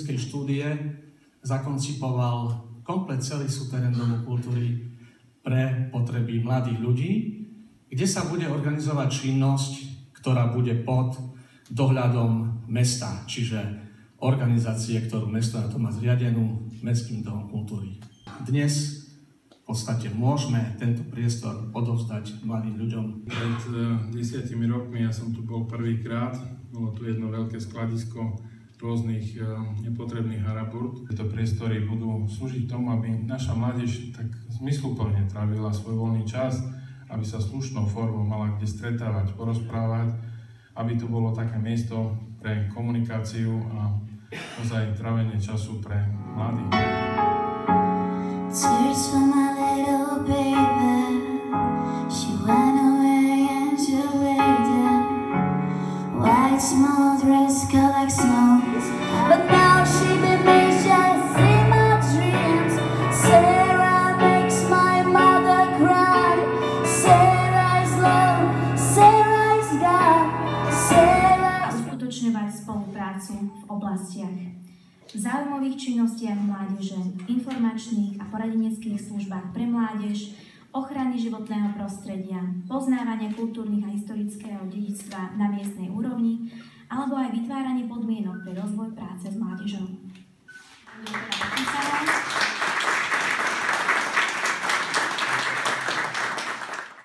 historickej štúdie zakoncipoval komplet celý súterén Domu kultúry pre potreby mladých ľudí, kde sa bude organizovať činnosť, ktorá bude pod dohľadom mesta, čiže organizácie, ktorú mesto na to má zriadenú, Mestským domom kultúry. Dnes v podstate môžeme tento priestor odovzdať mladým ľuďom. Pred 10 rokmi ja som tu bol prvýkrát, bolo tu jedno veľké skladisko rôznych nepotrebných haraburt. Tieto priestory budú slúžiť tomu, aby naša mládež tak zmysluplne trávila svoj voľný čas, aby sa slušnou formou mala kde stretávať, porozprávať, aby to bolo také miesto pre komunikáciu a ozaj trávenie času pre mladých. Tears for my little baby. She went away and you later. White small dress collects snow, but now she remains just in my dreams. Sarah makes my mother cry. Sarah is love, Sarah is God, Sarah. Uskutočňovať spoluprácu v oblastiach záujmových činnostiach mládeže, informačných a poradeneckých službách pre mládež, ochrany životného prostredia, poznávania kultúrnych a historického dedičstva na miestnej úrovni, alebo aj vytváranie podmienok pre rozvoj práce s mládežou.